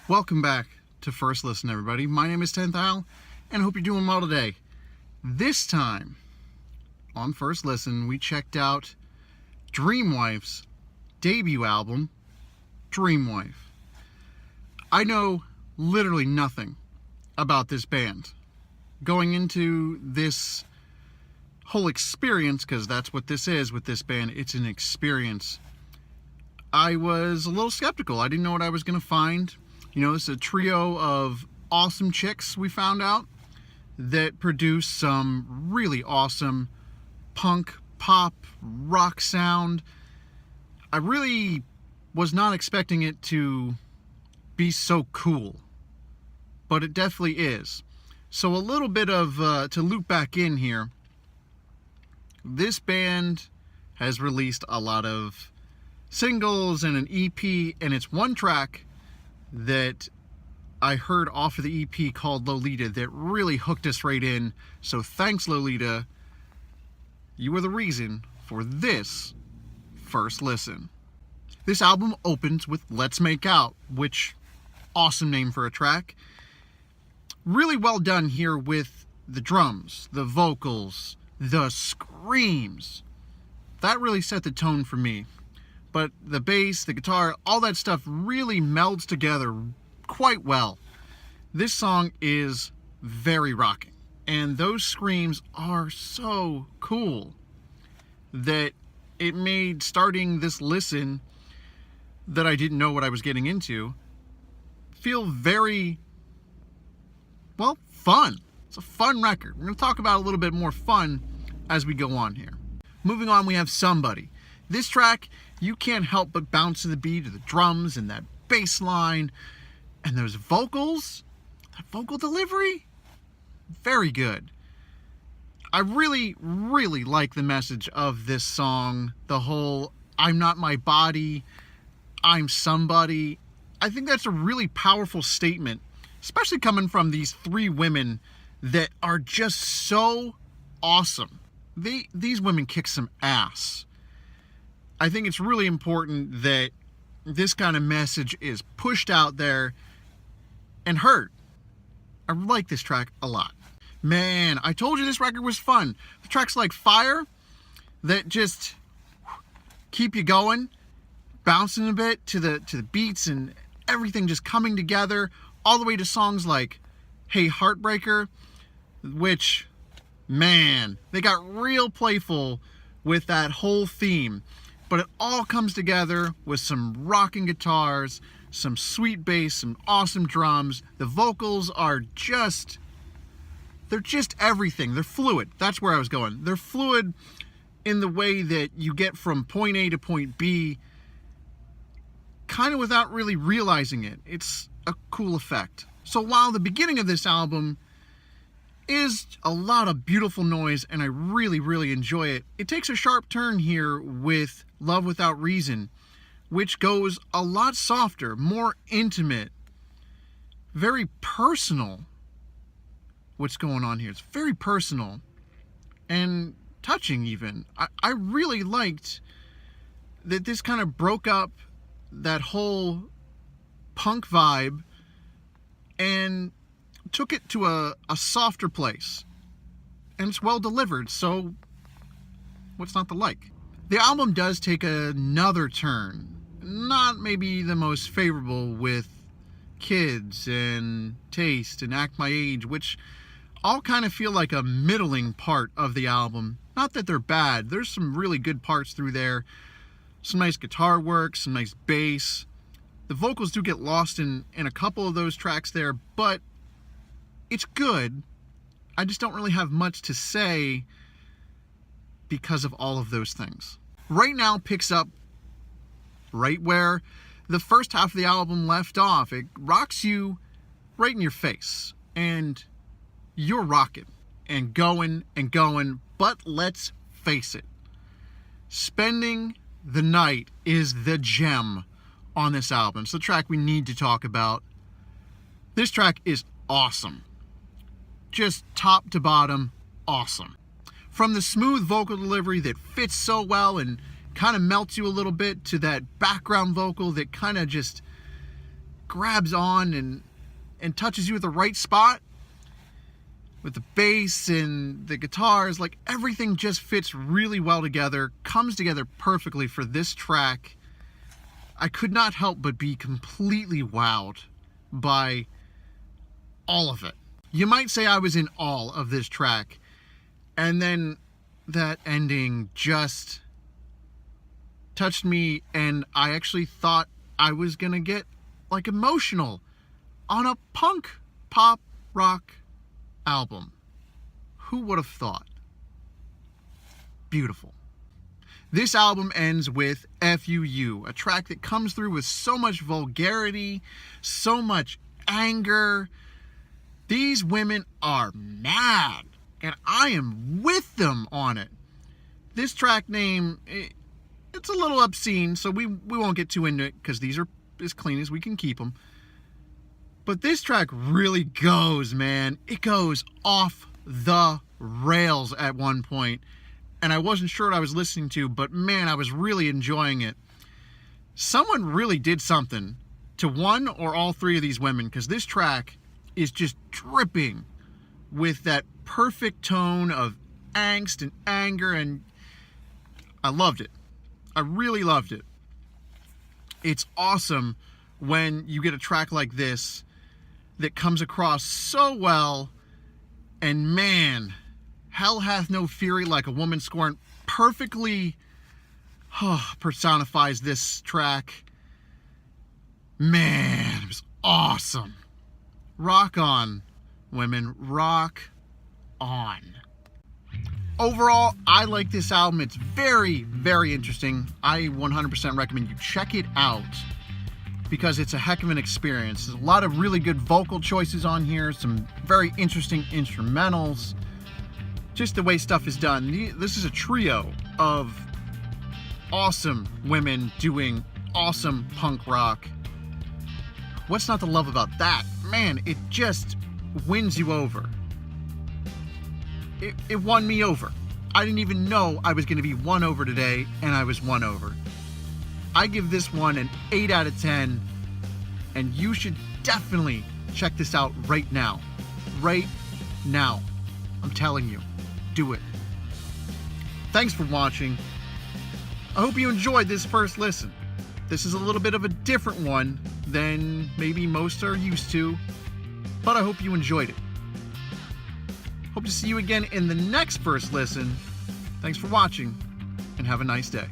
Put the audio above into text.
Welcome back to First Listen, everybody. My name is 10th Isle, and I hope you're doing well today. This time, on First Listen, we checked out Dreamwife's debut album, Dreamwife. I know literally nothing about this band. Going into this whole experience, because that's what this is with this band, it's an experience, I was a little skeptical. I didn't know what I was going to find. You know, it's a trio of awesome chicks, we found out, that produce some really awesome punk, pop, rock sound. I really was not expecting it to be so cool, but it definitely is. So a little bit of, to loop back in here, this band has released a lot of singles and an EP, and it's one track that I heard off of the EP called Lolita that really hooked us right in. So thanks, Lolita. You were the reason for this First Listen. This album opens with Let's Make Out, which, awesome name for a track. Really well done here with the drums, the vocals, the screams. That really set the tone for me. But the bass, the guitar, all that stuff really melds together quite well. This song is very rocking, and those screams are so cool that it made starting this listen that I didn't know what I was getting into feel very, well, fun. It's a fun record. We're going to talk about a little bit more fun as we go on here. Moving on, we have Somebody. This track, you can't help but bounce to the beat of the drums and that bass line and those vocals, that vocal delivery, very good. I really, really like the message of this song, the whole I'm not my body, I'm somebody. I think that's a really powerful statement, especially coming from these three women that are just so awesome. These women kick some ass. I think it's really important that this kind of message is pushed out there and heard. I like this track a lot. Man, I told you this record was fun. The tracks like Fire that just keep you going, bouncing a bit to the beats and everything just coming together, all the way to songs like Hey Heartbreaker, which, man, they got real playful with that whole theme. But it all comes together with some rocking guitars, some sweet bass, some awesome drums. The vocals are they're just everything. They're fluid. That's where I was going. They're fluid in the way that you get from point A to point B, kind of without really realizing it. It's a cool effect. So while the beginning of this album is a lot of beautiful noise and I really, really enjoy it, it takes a sharp turn here with Love Without Reason, which goes a lot softer, more intimate, very personal. What's going on here? It's very personal and touching even. I really liked that this kind of broke up that whole punk vibe and took it to a softer place. And it's well delivered, so what's not to like? The album does take another turn. Not maybe the most favorable with Kids and Taste and Act My Age, which all kind of feel like a middling part of the album. Not that they're bad. There's some really good parts through there. Some nice guitar work, some nice bass. The vocals do get lost in a couple of those tracks there, but it's good. I just don't really have much to say because of all of those things. Right Now picks up right where the first half of the album left off. It rocks you right in your face, and you're rocking and going, but let's face it, Spending the Night is the gem on this album. It's the track we need to talk about. This track is awesome. Just top to bottom, awesome. From the smooth vocal delivery that fits so well and kind of melts you a little bit to that background vocal that kind of just grabs on and touches you at the right spot with the bass and the guitars. Like, everything just fits really well together, comes together perfectly for this track. I could not help but be completely wowed by all of it. You might say I was in awe of this track, and then that ending just touched me, and I actually thought I was gonna get like emotional on a punk pop rock album. Who would have thought? Beautiful. This album ends with FUU, a track that comes through with so much vulgarity, so much anger. These women are mad, and I am with them on it. This track name, it's a little obscene, so we won't get too into it because these are as clean as we can keep them. But this track really goes, man. It goes off the rails at one point, and I wasn't sure what I was listening to, but man, I was really enjoying it. Someone really did something to one or all three of these women, because this track is just dripping with that perfect tone of angst and anger, and I loved it. I really loved it. It's awesome when you get a track like this that comes across so well, and man, hell hath no fury like a woman scorned perfectly personifies this track. Man, it was awesome. Rock on, women, rock on. Overall, I like this album. It's very, very interesting. I 100% recommend you check it out because it's a heck of an experience. There's a lot of really good vocal choices on here, some very interesting instrumentals, just the way stuff is done. This is a trio of awesome women doing awesome punk rock. What's not to love about that? Man, it just wins you over. It won me over. I didn't even know I was going to be won over today, and I was won over. I give this one an 8 out of 10, and you should definitely check this out right now. Right now. I'm telling you. Do it. Thanks for watching. I hope you enjoyed this first listen. This is a little bit of a different one than maybe most are used to, but I hope you enjoyed it. Hope to see you again in the next first listen. Thanks for watching, and have a nice day.